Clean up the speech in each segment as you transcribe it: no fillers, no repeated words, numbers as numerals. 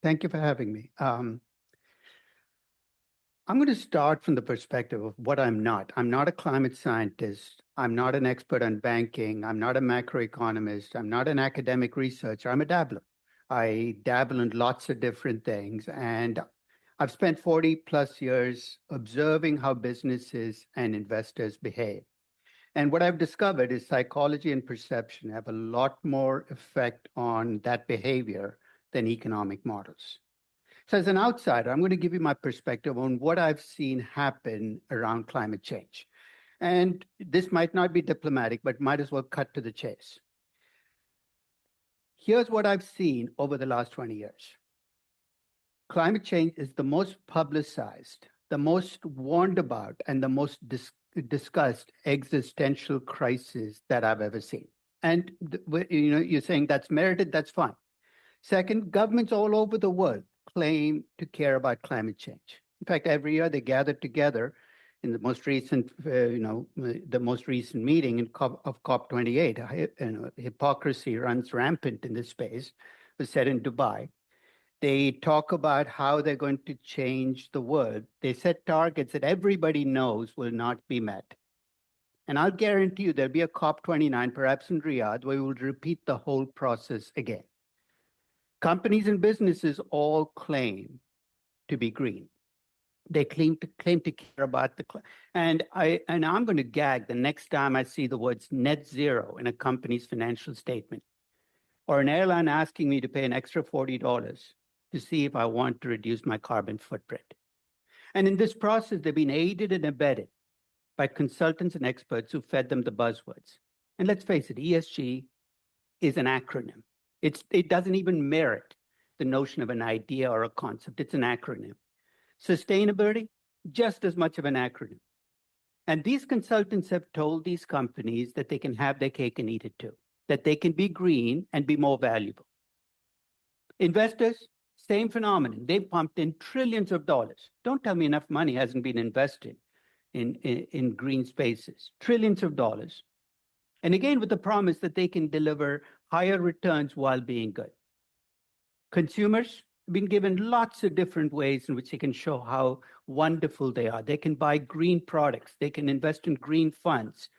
Thank you for having me. I'm going to start from the perspective of what I'm not. I'm not a climate scientist. I'm not an expert on banking. I'm not a macroeconomist. I'm not an academic researcher. I'm a dabbler. I dabble in lots of different things. And I've spent 40 plus years observing how businesses and investors behave. And what I've discovered is psychology and perception have a lot more effect on that behavior than economic models. So as an outsider, I'm going to give you my perspective on what I've seen happen around climate change. And this might not be diplomatic, but might as well cut to the chase. Here's what I've seen over the last 20 years. Climate change is the most publicized, the most warned about, and the most discussed existential crisis that I've ever seen. And you're saying that's merited, that's fine. Second, governments all over the world claim to care about climate change. In fact, every year they gather together in the most recent, the most recent meeting of COP28. Hypocrisy runs rampant in this space. It was said in Dubai. They talk about how they're going to change the world. They set targets that everybody knows will not be met. And I'll guarantee you there'll be a COP29, perhaps in Riyadh, where we will repeat the whole process again. Companies and businesses all claim to be green. They claim to care about the climate. And I'm going to gag the next time I see the words net zero in a company's financial statement, or an airline asking me to pay an extra $40 to see if I want to reduce my carbon footprint. And in this process, they've been aided and abetted by consultants and experts who fed them the buzzwords. And let's face it, ESG is an acronym. It doesn't even merit the notion of an idea or a concept. It's an acronym. Sustainability, just as much of an acronym. And these consultants have told these companies that they can have their cake and eat it too, that they can be green and be more valuable. Investors, same phenomenon. They've pumped in trillions of dollars. Don't tell me enough money hasn't been invested in green spaces. Trillions of dollars. And again, with the promise that they can deliver higher returns while being good. Consumers have been given lots of different ways in which they can show how wonderful they are. They can buy green products. They can invest in green funds.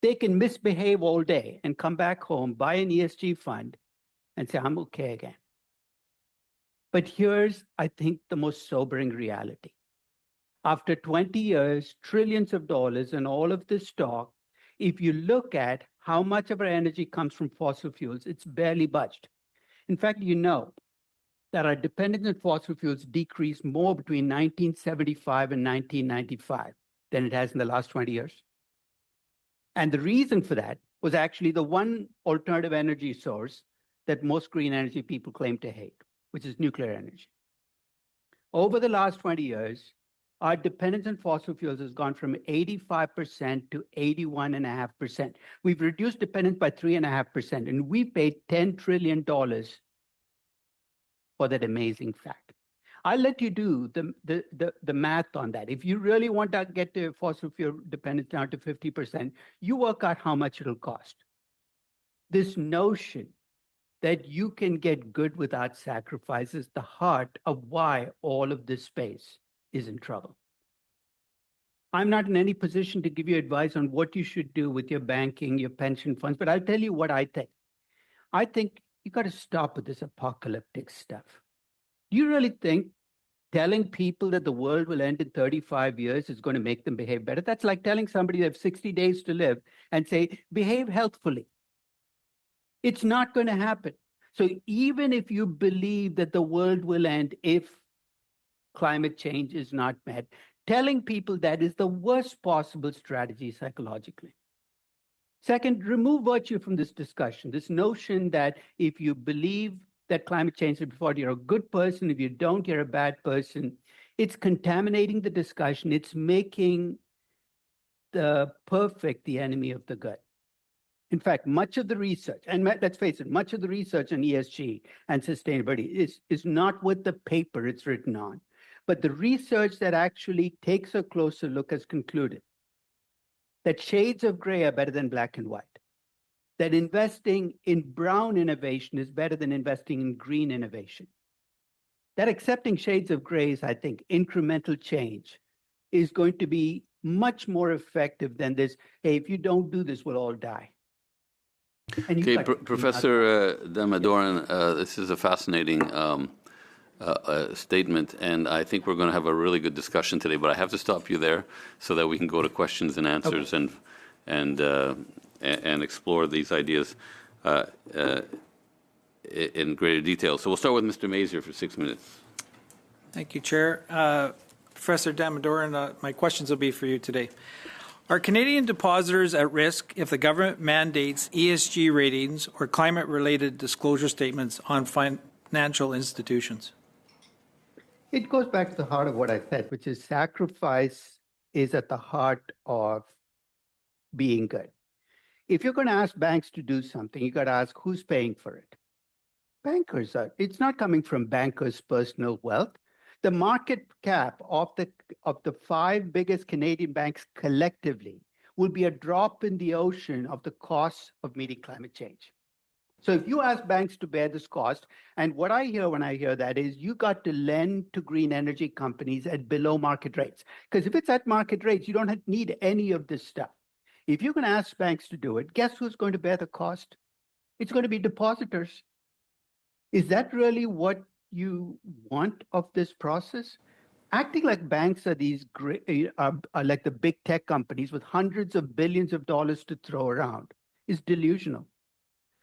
They can misbehave all day and come back home, buy an ESG fund, and say, I'm okay again. But here's, I think, the most sobering reality. After 20 years, trillions of dollars, and all of this talk, if you look at how much of our energy comes from fossil fuels, it's barely budged. In fact, you know that our dependence on fossil fuels decreased more between 1975 and 1995 than it has in the last 20 years. And the reason for that was actually the one alternative energy source that most green energy people claim to hate, which is nuclear energy. Over the last 20 years, our dependence on fossil fuels has gone from 85% to 81.5%. We've reduced dependence by 3.5%, and we paid $10 trillion for that amazing fact. I'll let you do the math on that. If you really want to get the fossil fuel dependence down to 50%, you work out how much it'll cost. This notion that you can get good without sacrifice is the heart of why all of this space is in trouble. I'm not in any position to give you advice on what you should do with your banking, your pension funds, but I'll tell you what I think. I think you got to stop with this apocalyptic stuff. Do you really think telling people that the world will end in 35 years is going to make them behave better? That's like telling somebody they have 60 days to live and say, behave healthfully. It's not going to happen. So even if you believe that the world will end if climate change is not met, telling people that is the worst possible strategy psychologically. Second, remove virtue from this discussion. This notion that if you believe that climate change is before, you're a good person. If you don't, you're a bad person. It's contaminating the discussion. It's making the perfect the enemy of the good. In fact, much of the research, and let's face it, much of the research on ESG and sustainability is not what the paper it's written on, but the research that actually takes a closer look has concluded that shades of gray are better than black and white, that investing in brown innovation is better than investing in green innovation. That accepting shades of grays, I think, incremental change is going to be much more effective than this, hey, if you don't do this, we'll all die. And okay, Professor Damodaran, this is a fascinating statement, and I think we're going to have a really good discussion today, but I have to stop you there so that we can go to questions and answers. Okay. and explore these ideas in greater detail. So we'll start with Mr. Mazier for 6 minutes. Thank you, Chair. Professor Damodaran, my questions will be for you today. Are Canadian depositors at risk if the government mandates ESG ratings or climate-related disclosure statements on financial institutions? It goes back to the heart of what I said, which is sacrifice is at the heart of being good. If you're going to ask banks to do something, you got to ask who's paying for it. Bankers are. It's not coming from bankers' personal wealth. The market cap of the 5 biggest Canadian banks collectively will be a drop in the ocean of the cost of meeting climate change. So if you ask banks to bear this cost, and what I hear when I hear that is you got to lend to green energy companies at below market rates. Because if it's at market rates, you don't need any of this stuff. If you're going to ask banks to do it, guess who's going to bear the cost? It's going to be depositors. Is that really what you want of this process? Acting like banks are these are like the big tech companies with hundreds of billions of dollars to throw around is delusional.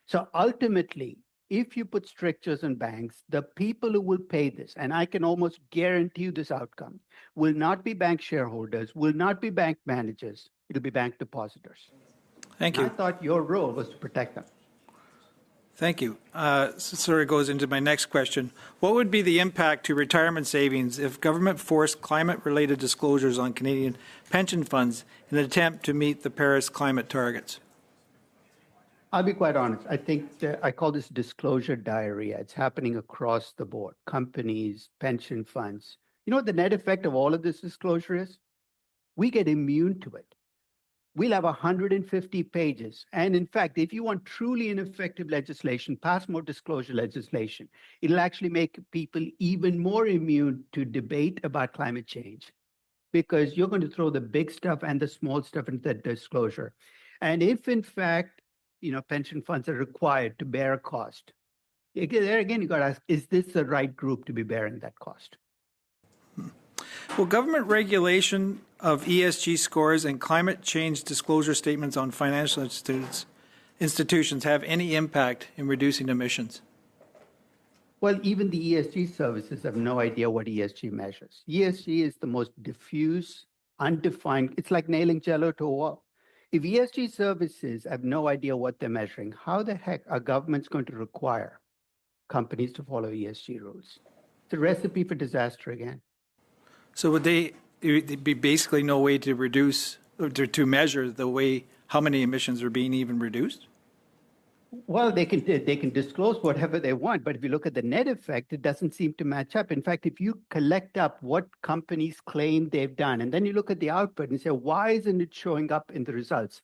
So ultimately, if you put strictures on banks, the people who will pay this, and I can almost guarantee you this outcome, will not be bank shareholders, will not be bank managers, it'll be bank depositors. Thank you. I thought your role was to protect them. Thank you. So it goes into my next question. What would be the impact to retirement savings if government forced climate-related disclosures on Canadian pension funds in an attempt to meet the Paris climate targets? I'll be quite honest. I think I call this disclosure diarrhea. It's happening across the board. Companies, pension funds. You know what the net effect of all of this disclosure is? We get immune to it. We'll have 150 pages. And in fact, if you want truly ineffective legislation, pass more disclosure legislation. It'll actually make people even more immune to debate about climate change because you're going to throw the big stuff and the small stuff into that disclosure. And if in fact, pension funds are required to bear a cost, there again, you got to ask, is this the right group to be bearing that cost? Will government regulation of ESG scores and climate change disclosure statements on financial institutions have any impact in reducing emissions? Well, even the ESG services have no idea what ESG measures. ESG is the most diffuse, undefined. It's like nailing Jell-O to a wall. If ESG services have no idea what they're measuring, how the heck are governments going to require companies to follow ESG rules? It's a recipe for disaster again. So would there be basically no way to reduce or to measure how many emissions are being even reduced? Well, they can disclose whatever they want, but if you look at the net effect, it doesn't seem to match up. In fact, if you collect up what companies claim they've done, and then you look at the output and say, why isn't it showing up in the results?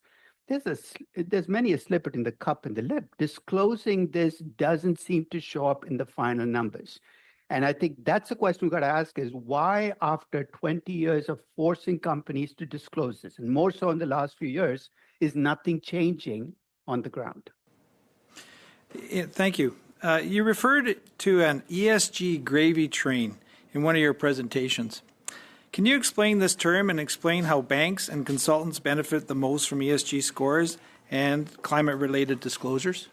There's many a slip in the cup and the lip. Disclosing this doesn't seem to show up in the final numbers. And I think that's the question we've got to ask is why, after 20 years of forcing companies to disclose this, and more so in the last few years, is nothing changing on the ground? Thank you. You referred to an ESG gravy train in one of your presentations. Can you explain this term and explain how banks and consultants benefit the most from ESG scores and climate-related disclosures?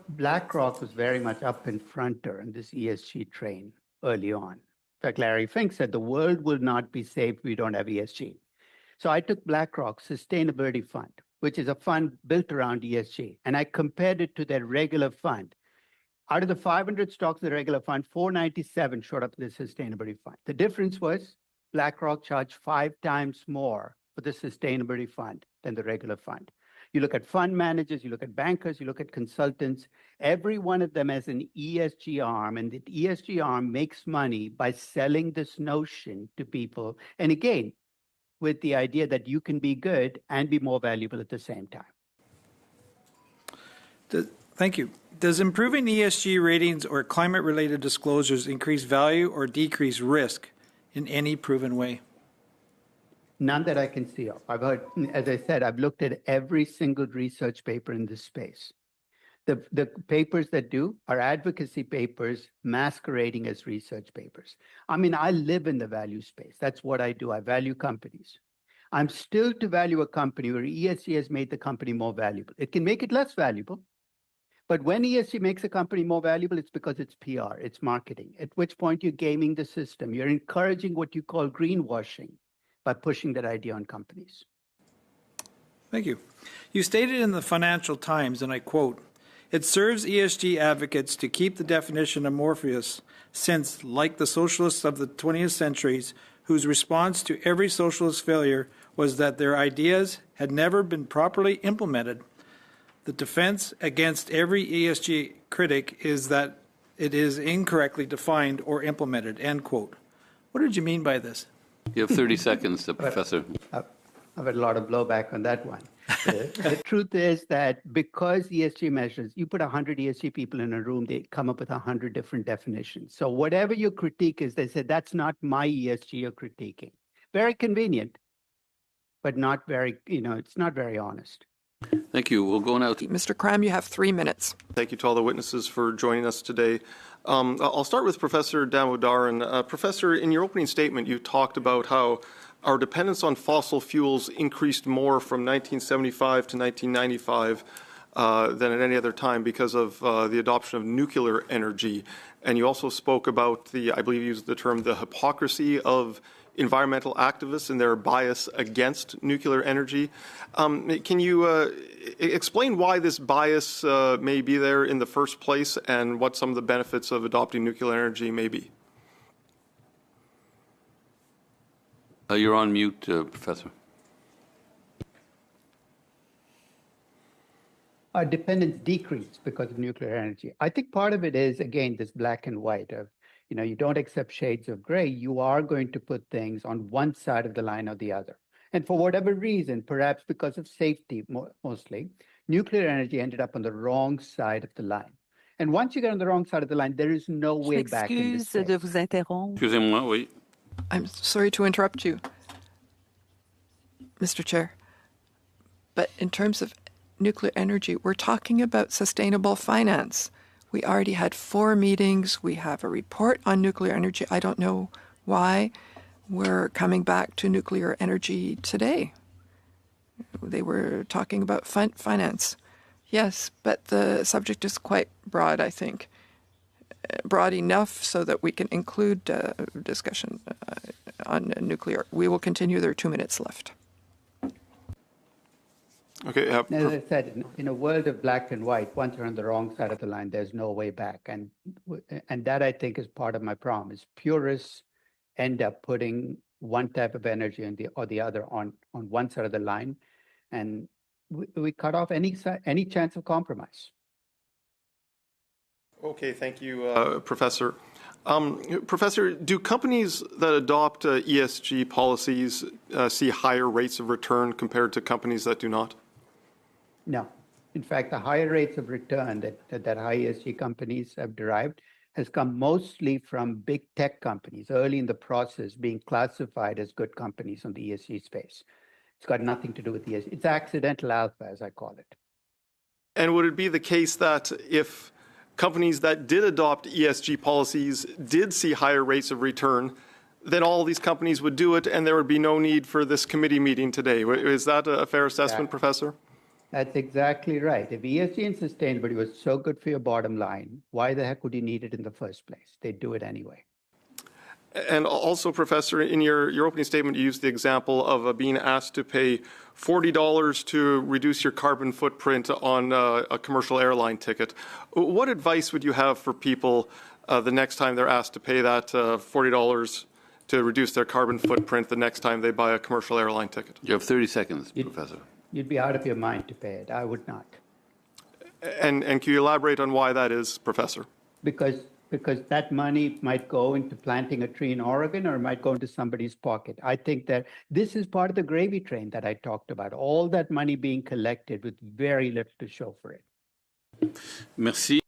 BlackRock was very much up in fronter in this ESG train early on. In fact, Larry Fink said the world will not be safe if we don't have ESG. So I took BlackRock's Sustainability Fund, which is a fund built around ESG, and I compared it to their regular fund. Out of the 500 stocks of the regular fund, 497 showed up in the Sustainability Fund. The difference was BlackRock charged 5 times more for the Sustainability Fund than the regular fund. You look at fund managers, you look at bankers, you look at consultants, every one of them has an ESG arm, and the ESG arm makes money by selling this notion to people. And again, with the idea that you can be good and be more valuable at the same time. Thank you. Does improving ESG ratings or climate-related disclosures increase value or decrease risk in any proven way? None that I can see of. I've heard, as I said, I've looked at every single research paper in this space. The papers that do are advocacy papers masquerading as research papers. I mean, I live in the value space. That's what I do. I value companies. I'm still to value a company where ESG has made the company more valuable. It can make it less valuable. But when ESG makes a company more valuable, it's because it's PR, it's marketing, at which point you're gaming the system. You're encouraging what you call greenwashing by pushing that idea on companies. Thank you. You stated in the Financial Times, and I quote, "It serves ESG advocates to keep the definition amorphous since, like the socialists of the 20th centuries, whose response to every socialist failure was that their ideas had never been properly implemented, the defense against every ESG critic is that it is incorrectly defined or implemented," end quote. What did you mean by this? You have 30 seconds, Professor. I've had a lot of blowback on that one. The truth is that because ESG measures, you put 100 ESG people in a room, they come up with 100 different definitions. So whatever your critique is, they say, that's not my ESG you're critiquing. Very convenient, but not very, it's not very honest. Thank you. We'll go now to Mr. Cram, you have 3 minutes. Thank you to all the witnesses for joining us today. I'll start with Professor Damodaran. Professor, in your opening statement, you talked about how our dependence on fossil fuels increased more from 1975 to 1995 than at any other time because of the adoption of nuclear energy. And you also spoke about I believe you used the term, the hypocrisy of environmental activists and their bias against nuclear energy. Can you explain why this bias may be there in the first place and what some of the benefits of adopting nuclear energy may be? You're on mute, Professor. Our dependence decreased because of nuclear energy. I think part of it is, again, this black and white of, you don't accept shades of gray. You are going to put things on one side of the line or the other. And for whatever reason, perhaps because of safety mostly, nuclear energy ended up on the wrong side of the line. And once you get on the wrong side of the line, there is no way back in this space. de vous interrompre. Excusez-moi, oui. I'm sorry to interrupt you, Mr. Chair. But in terms of nuclear energy, we're talking about sustainable finance. We already had 4 meetings. We have a report on nuclear energy. I don't know why we're coming back to nuclear energy today. They were talking about finance. Yes, but the subject is quite broad, I think. Broad enough so that we can include discussion on nuclear. We will continue. There are 2 minutes left. Okay. As I said, in a world of black and white, once you're on the wrong side of the line, there's no way back. And that, I think, is part of my problem, is purists end up putting one type of energy or the other on one side of the line, and we cut off any chance of compromise. Okay, thank you, Professor. Professor, do companies that adopt ESG policies see higher rates of return compared to companies that do not? No. In fact, the higher rates of return that high ESG companies have derived has come mostly from big tech companies early in the process being classified as good companies on the ESG space. It's got nothing to do with ESG. It's accidental alpha, as I call it. And would it be the case that if companies that did adopt ESG policies did see higher rates of return, then all these companies would do it and there would be no need for this committee meeting today? Is that a fair assessment, Professor? That's exactly right. If ESG and sustainability was so good for your bottom line, why the heck would you need it in the first place? They'd do it anyway. And also, Professor, in your opening statement, you used the example of being asked to pay $40 to reduce your carbon footprint on a commercial airline ticket. What advice would you have for people the next time they're asked to pay that $40 to reduce their carbon footprint the next time they buy a commercial airline ticket? You have 30 seconds, Professor. You'd be out of your mind to pay it. I would not. And can you elaborate on why that is, Professor? Because that money might go into planting a tree in Oregon or it might go into somebody's pocket. I think that this is part of the gravy train that I talked about, all that money being collected with very little to show for it. Merci.